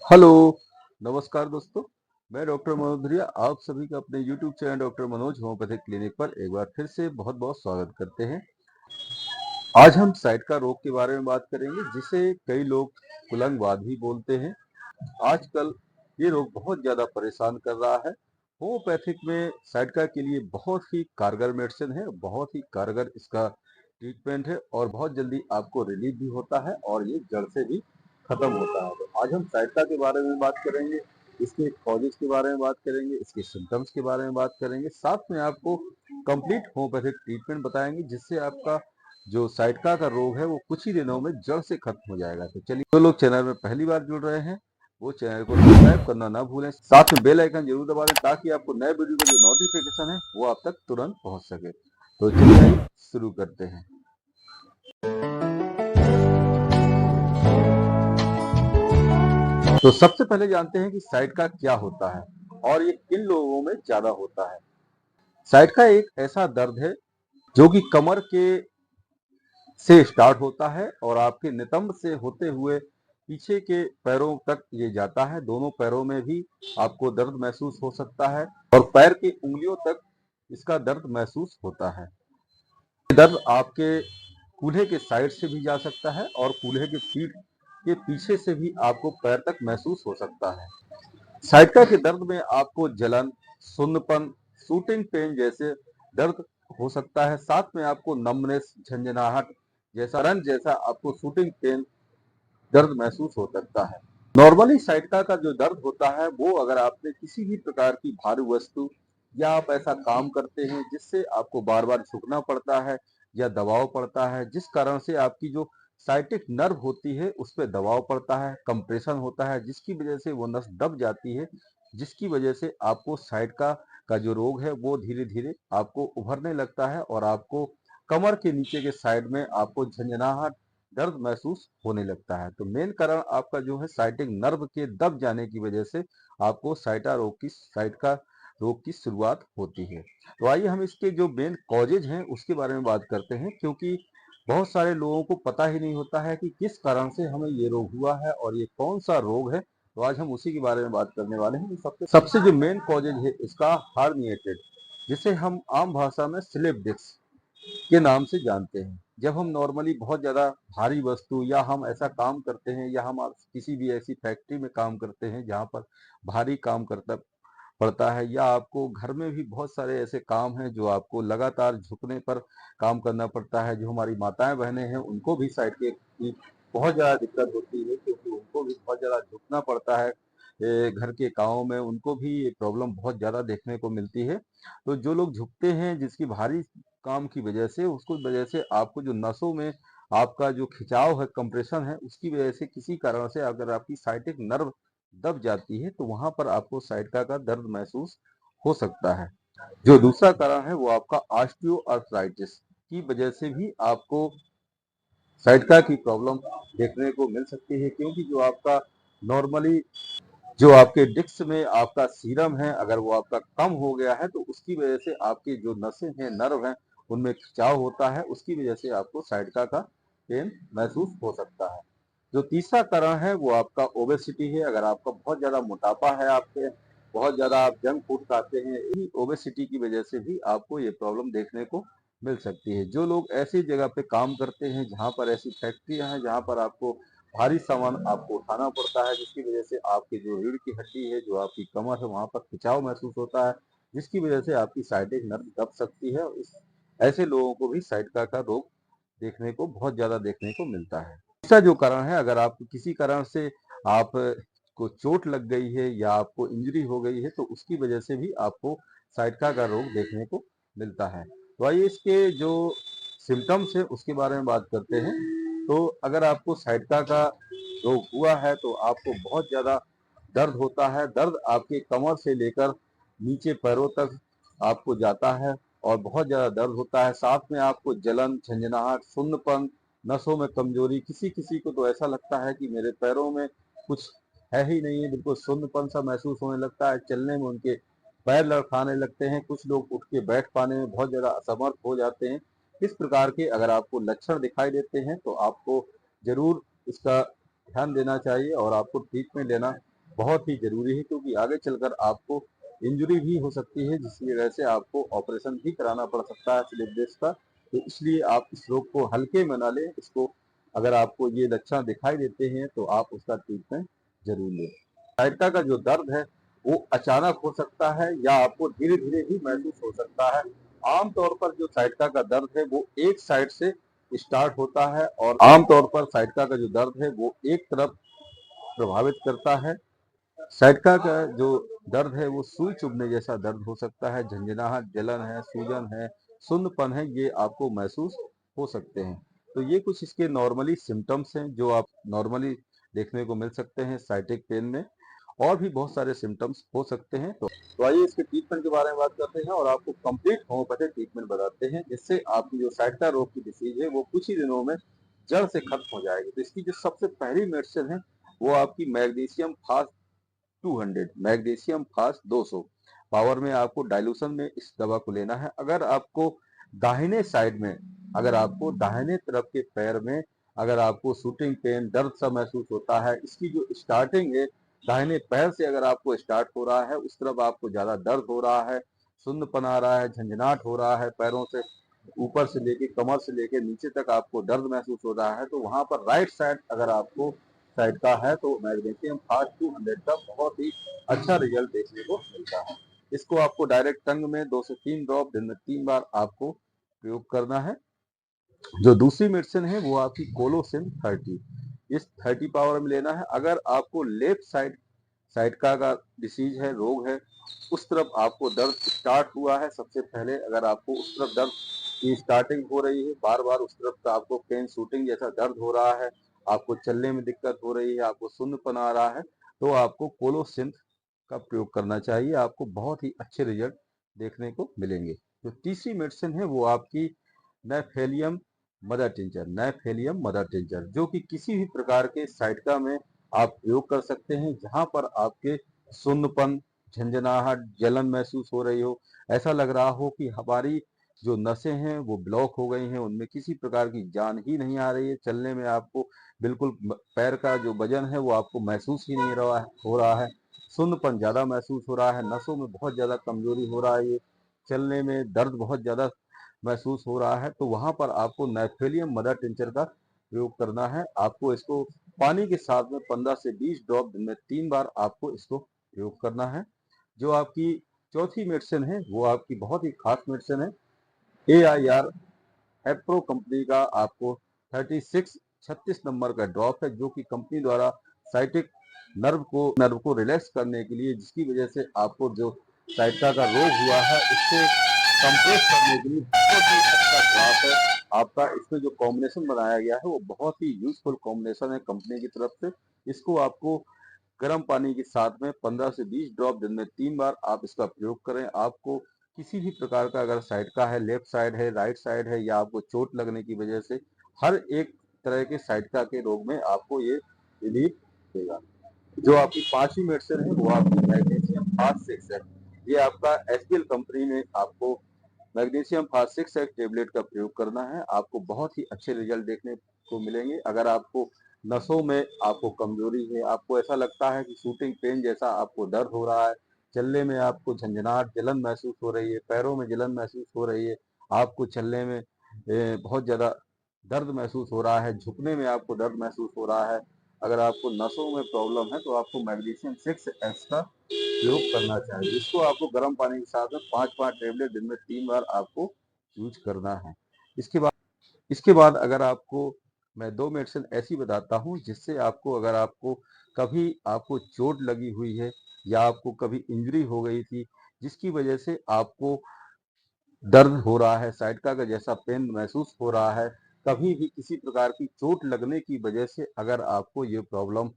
Hello, नमस्कार दोस्तों। मैं डॉक्टर मनोज धुरिया आप सभी का अपने YouTube channel doctor Manoj homeopathic clinic पर एक बार फिर से बहुत बहुत स्वागत करते हैं। आज हम साइटिका रोग के बारे में बात करेंगे जिसे कई लोग कुलंगवात भी बोलते हैं। आजकल ये रोग बहुत ज्यादा परेशान कर रहा है। होम्योपैथिक में साइटिका के लिए बहुत ही कारगर मेडिसिन है, बहुत ही कारगर इसका ट्रीटमेंट है और बहुत जल्दी आपको रिलीफ भी होता है और ये जड़ से भी खत्म होता है। तो आज हम साइटिका के बारे में बात करेंगे, इसके कॉजेज के बारे में बात करेंगे, इसके सिम्टम्स के बारे में बात करेंगे, साथ में आपको कंप्लीट होम्योपैथिक ट्रीटमेंट बताएंगे जिससे आपका जो साइटिका का रोग है वो कुछ ही दिनों में जड़ से खत्म हो जाएगा। तो चलिए, जो लोग चैनल में पहली बार जुड़ रहे हैं वो चैनल को सब्सक्राइब करना ना भूलें, साथ में बेल आइकन जरूर दबा दें ताकि आपको नए वीडियो का जो नोटिफिकेशन है वो आप तक तुरंत पहुंच सके। तो चलिए आइए शुरू करते हैं। तो सबसे पहले जानते हैं कि साइटिका क्या होता है और ये किन लोगों में ज्यादा होता है। साइटिका एक ऐसा दर्द है जो कि कमर के से स्टार्ट होता है और आपके नितंब से होते हुए पीछे के पैरों तक ये जाता है। दोनों पैरों में भी आपको दर्द महसूस हो सकता है और पैर की उंगलियों तक इसका दर्द महसूस होता है। ये दर्द आपके कूल्हे के साइड से भी जा सकता है और कूल्हे के पीठ के पीछे से भी आपको पैर तक महसूस हो सकता है। साइटिका के दर्द में आपको जलन, सुन्नपन, शूटिंग पेन जैसे दर्द हो सकता है। साथ में आपको नमनेस, झंझनाहट जैसा रन जैसा आपको शूटिंग पेन दर्द महसूस हो सकता है। नॉर्मली साइटिका का जो दर्द होता है वो अगर आपने किसी भी प्रकार की भारी वस्तु या आप ऐसा काम करते हैं जिससे आपको बार बार झुकना पड़ता है या दबाव पड़ता है, जिस कारण से आपकी जो साइटिक नर्व होती है उस पर दबाव पड़ता है, कंप्रेशन होता है, जिसकी वजह से वो नस दब जाती है, जिसकी वजह से आपको साइटिका का जो रोग है वो धीरे धीरे आपको उभरने लगता है और आपको कमर के नीचे के साइड में आपको झंझनाहट, दर्द महसूस होने लगता है। तो मेन कारण आपका जो है साइटिक नर्व के दब जाने की वजह से आपको साइटिका रोग की शुरुआत होती है। तो आइए हम इसके जो मेन कॉजेज हैं उसके बारे में बात करते हैं, क्योंकि बहुत सारे लोगों को पता ही नहीं होता है कि किस कारण से हमें ये रोग हुआ है और ये कौन सा रोग है। तो आज हम उसी के बारे में बात करने वाले हैं। सबसे जो मेन कॉजेज है इसका हार्निएटेड, जिसे हम आम भाषा में स्लिप डिस्क के नाम से जानते हैं। जब हम नॉर्मली बहुत ज़्यादा भारी वस्तु या हम ऐसा काम करते हैं या हम किसी भी ऐसी फैक्ट्री में काम करते हैं जहाँ पर भारी काम करता पड़ता है, या आपको घर में भी बहुत सारे ऐसे काम हैं जो आपको लगातार झुकने पर काम करना पड़ता है। जो हमारी माताएं बहनें हैं उनको भी साइड की बहुत ज़्यादा दिक्कत होती है, क्योंकि उनको भी बहुत ज़्यादा झुकना पड़ता है। घर के कामों में उनको भी ये प्रॉब्लम बहुत ज़्यादा देखने को मिलती है। तो जो लोग झुकते हैं जिसकी भारी काम की वजह से, उसको वजह से आपको जो नसों में आपका जो खिंचाव है, कंप्रेशन है, उसकी वजह से किसी कारण से अगर आपकी साइटिक नर्व दब जाती है तो वहां पर आपको साइटिका का दर्द महसूस हो सकता है। जो दूसरा कारण है वो आपका ऑस्टियोआर्थराइटिस की वजह से भी आपको साइटिका की प्रॉब्लम देखने को मिल सकती है, क्योंकि जो आपका नॉर्मली जो आपके डिस्क में आपका सीरम है अगर वो आपका कम हो गया है तो उसकी वजह से आपकी जो नसें हैं, नर्व हैं, उनमें खिंचाव होता है, उसकी वजह से आपको साइटिका का पेन महसूस हो सकता है। जो तीसरा कारण है वो आपका ओबेसिटी है। अगर आपका बहुत ज्यादा मोटापा है, आपके बहुत ज्यादा आप जंक फूड खाते हैं, इसी ओबेसिटी की वजह से भी आपको ये प्रॉब्लम देखने को मिल सकती है। जो लोग ऐसी जगह पे काम करते हैं जहाँ पर ऐसी फैक्ट्रियां हैं जहाँ पर आपको भारी सामान आपको उठाना पड़ता है, जिसकी वजह से आपकी जो रीढ़ की हड्डी है, जो आपकी कमर है, वहां पर खिंचाव महसूस होता है, जिसकी वजह से आपकी साइटिक नर्व दब सकती है। ऐसे लोगों को भी साइटिका का रोग देखने को बहुत ज्यादा देखने को मिलता है। तीसरा जो कारण है, अगर आपको किसी कारण से आप को चोट लग गई है या आपको इंजरी हो गई है तो उसकी वजह से भी आपको साइटिका का रोग देखने को मिलता है। तो आइए इसके जो सिम्टम्स है उसके बारे में बात करते हैं। तो अगर आपको साइटिका का रोग हुआ है तो आपको बहुत ज्यादा दर्द होता है। दर्द आपके कमर से लेकर नीचे पैरों तक आपको जाता है और बहुत ज्यादा दर्द होता है। साथ में आपको जलन, झंझनाहट, सुन्नपन, नसों में कमजोरी, किसी किसी को तो ऐसा लगता है कि मेरे पैरों में कुछ है ही नहीं है, बिल्कुल सुन्नपन सा महसूस होने लगता है। चलने में उनके पैर लड़खड़ाने लगते हैं, कुछ लोग उठ के बैठ पाने में बहुत ज्यादा असमर्थ हो जाते हैं। इस प्रकार के अगर आपको लक्षण दिखाई देते हैं तो आपको जरूर इसका ध्यान देना चाहिए और आपको ट्रीटमेंट लेना बहुत ही जरूरी है, क्योंकि आगे चलकर आपको इंजरी भी हो सकती है, जिसकी वजह से आपको ऑपरेशन भी कराना पड़ सकता है स्लिप डिस्क का। तो इसलिए आप इस रोग को हल्के में ना लें। इसको अगर आपको ये लक्षण दिखाई देते हैं तो आप उसका ट्रीटमेंट जरूर लें। साइटिका का जो दर्द है वो अचानक हो सकता है या आपको धीरे धीरे भी महसूस हो सकता है। आमतौर पर जो साइटिका का दर्द है वो एक साइड से स्टार्ट होता है, और आमतौर पर साइटिका का जो दर्द है वो एक तरफ प्रभावित करता है। साइटिका का जो दर्द है वो सुई चुभने जैसा दर्द हो सकता है, झंझनाहट, जलन है, सूजन है, सुन्नपन है, ये आपको महसूस हो सकते हैं। तो ये कुछ इसके नॉर्मली सिम्टम्स हैं जो आप नॉर्मली देखने को मिल सकते हैं साइटिक पेन में। और भी बहुत सारे सिम्टम्स हो सकते हैं। तो आइए इसके ट्रीटमेंट के बारे में बात करते हैं और आपको कंप्लीट होम्योपैथिक ट्रीटमेंट बताते हैं, जिससे आपकी जो साइटिका रोग की डिसीज है वो कुछ ही दिनों में जड़ से खत्म हो जाएगी। तो इसकी जो सबसे पहली मेडिसिन है वो आपकी magnesium fast 200, magnesium fast 200 power में आपको डाइल्यूशन में इस दवा को लेना है। अगर आपको दाहिने साइड में, अगर आपको दाहिने तरफ के पैर में अगर आपको शूटिंग पेन, दर्द सा महसूस होता है, इसकी जो स्टार्टिंग है दाहिने पैर से अगर आपको स्टार्ट हो रहा है, उस तरफ आपको ज्यादा दर्द हो रहा है, सुन्नपन आ रहा है, झंझनाहट हो रहा है, पैरों से ऊपर से लेके कमर से लेके नीचे तक आपको दर्द महसूस हो रहा है, तो वहां पर राइट साइड अगर आपको साइड का है तो मैग्नीशियम फास्ट 200 का बहुत ही अच्छा रिजल्ट देखने को मिलता है। इसको आपको डायरेक्ट टंग में 2 से 3 ड्रॉप दिन में 3 बार आपको प्रयोग करना है। जो दूसरी मेडिसिन है वो आपकी कोलोसिन 30, इस 30 पावर में लेना है। अगर आपको लेफ्ट साइड साइटिका का डिसीज है, रोग है, उस तरफ आपको दर्द स्टार्ट हुआ है, सबसे पहले अगर आपको उस तरफ दर्द की स्टार्टिंग हो रही है, बार बार उस तरफ का आपको पेन शूटिंग जैसा दर्द हो रहा है, आपको चलने में दिक्कत हो रही है, आपको सुन्नपन आ रहा है, तो आपको कोलोसिंथ का प्रयोग करना चाहिए। आपको बहुत ही अच्छे रिजल्ट देखने को मिलेंगे। जो तीसरी मेडिसिन है वो आपकी Nephelium mother tincture, Nephelium mother tincture, जो कि किसी भी प्रकार के साइटिका में आप प्रयोग कर सकते हैं जहां पर आपके सुन्नपन, झंझनाहट, जलन महसूस हो रही हो, ऐसा लग रहा हो कि हमारी जो नसें हैं वो ब्लॉक हो गई हैं, उनमें किसी प्रकार की जान ही नहीं आ रही है, चलने में आपको बिल्कुल पैर का जो वजन है वो आपको महसूस ही नहीं हो रहा है, सुन्नपन ज्यादा महसूस हो रहा है, नसों में बहुत ज्यादा कमजोरी हो रहा है, ये चलने में दर्द बहुत ज्यादा महसूस हो रहा है, तो वहां पर आपको नेफेलियम मदर टिंचर का प्रयोग करना है। आपको इसको पानी के साथ में 15 से 20 ड्रॉप दिन में 3 बार आपको इसको प्रयोग करना है। जो आपकी चौथी मेडिसिन है वो आपकी बहुत ही खास मेडिसिन है, AIR एप्रो कंपनी का आपको 36 नंबर का ड्रॉप है, जो कि कंपनी द्वारा साइटिक नर्व को रिलैक्स करने के लिए, जिसकी वजह से आपको जो साइटिका का रोग हुआ है उसको कंप्रेस करने के लिए बहुत ही अच्छा ड्रॉप है आपका। इसमें जो कॉम्बिनेशन बनाया गया है वो बहुत ही यूजफुल कॉम्बिनेशन है कंपनी की तरफ से। इसको आपको गर्म पानी के साथ में 15 से 20 ड्रॉप दिन में 3 बार आप इसका प्रयोग करें। आपको किसी भी प्रकार का अगर साइड का है, लेफ्ट साइड है, राइट साइड है, या आपको चोट लगने की वजह से, हर एक तरह के साइटिका के रोग में आपको ये रिलीफ देगा। जो आपकी पांचवी मेडिसिन है वो आपकी मैग्नीशियम फास्ट 6 है। ये आपका SPL कंपनी में आपको मैग्नीशियम फास्ट 6 टेबलेट का प्रयोग करना है। आपको बहुत ही अच्छे रिजल्ट देखने को मिलेंगे। अगर आपको नसों में आपको कमजोरी है, आपको ऐसा लगता है कि शूटिंग पेन जैसा आपको दर्द हो रहा है, चलने में आपको झंझनाहट, जलन महसूस हो रही है, पैरों में जलन महसूस हो रही है, आपको चलने में बहुत ज्यादा दर्द महसूस हो रहा है, झुकने में आपको दर्द महसूस हो रहा है, अगर आपको नसों में प्रॉब्लम है तो आपको मैग्नीशियम 6 का प्रयोग करना चाहिए। इसको आपको गर्म पानी के साथ में 5-5 टेबलेट दिन में 3 बार आपको यूज करना है। इसके बाद अगर आपको मैं 2 मेडिसिन ऐसी बताता हूँ जिससे आपको, अगर आपको कभी आपको चोट लगी हुई है या आपको कभी इंजरी हो गई थी जिसकी वजह से आपको दर्द हो रहा है, साइटिका का जैसा पेन महसूस हो रहा है, कभी भी किसी प्रकार की चोट लगने की वजह से अगर आपको ये प्रॉब्लम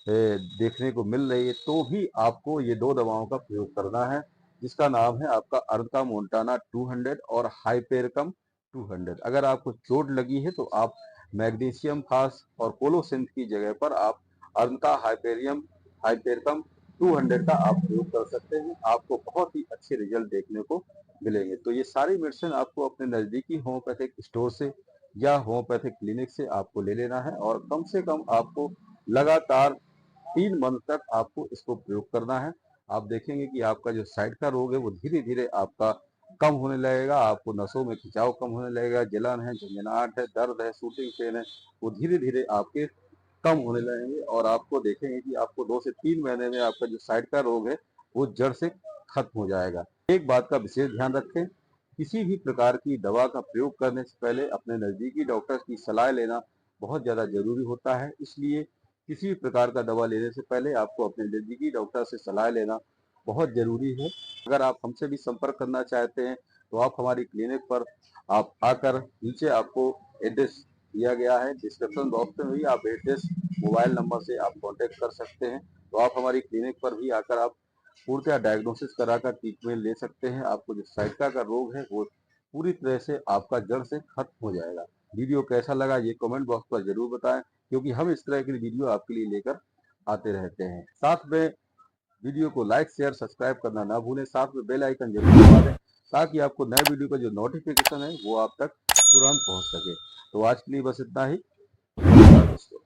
देखने को मिल रही है, तो भी आपको ये 2 दवाओं का प्रयोग करना है, जिसका नाम है आपका अर्का मोंटाना 200 और हाइपेरकम 200। अगर आपको चोट लगी है तो आप मैग्नीशियम फास्ट और कोलोसिंथ की जगह पर आप अर्का हाइपेरकम 200 का आप प्रयोग कर सकते हैं। आपको बहुत ही अच्छे रिजल्ट देखने को मिलेंगे। तो ये सारी मेडिसिन आपको अपने नजदीकी होम्योपैथिक स्टोर से या होम्योपैथिक क्लिनिक से आपको ले लेना है, और कम से कम आपको लगातार 3 मंथ तक आपको इसको प्रयोग करना है। आप देखेंगे कि आपका जो साइड का रोग है वो धीरे-धीरे आपका कम होने लगेगा, आपको नसों में खिंचाव कम होने लगेगा, जलन है, झंझनाहट है, दर्द है, शूटिंग पेन है, वो धीरे-धीरे आपके कम होने लगेंगे और आपको देखेंगे कि आपको 2 से 3 महीने में आपका जो साइड का रोग है वो जड़ से खत्म हो जाएगा। एक बात का विशेष ध्यान रखें, किसी भी प्रकार की दवा का प्रयोग करने से पहले अपने नज़दीकी डॉक्टर की सलाह लेना बहुत ज़्यादा ज़रूरी होता है। इसलिए किसी भी प्रकार का दवा लेने से पहले आपको अपने नज़दीकी डॉक्टर से सलाह लेना बहुत ज़रूरी है। अगर आप हमसे भी संपर्क करना चाहते हैं तो आप हमारी क्लिनिक पर आप आकर, नीचे आपको एड्रेस दिया गया है, डिस्क्रिप्शन बॉक्स में भी आप एड्रेस, मोबाइल नंबर से आप कॉन्टैक्ट कर सकते हैं। तो आप हमारी क्लिनिक पर भी आकर आप पूर्णतः डायग्नोसिस कराकर ट्रीटमेंट ले सकते हैं। आपको जो साइटिका का रोग है वो पूरी तरह से आपका जड़ से खत्म हो जाएगा। वीडियो कैसा लगा ये कमेंट बॉक्स पर जरूर बताएं, क्योंकि हम इस तरह की वीडियो आपके लिए लेकर आते रहते हैं। साथ में वीडियो को लाइक, शेयर, सब्सक्राइब करना ना भूलें। साथ में बेल आइकन जरूर दबा दें ताकि आपको नए वीडियो का जो नोटिफिकेशन है वो आप तक तुरंत पहुंच सके। तो आज के लिए बस इतना ही। नमस्कार दोस्तों।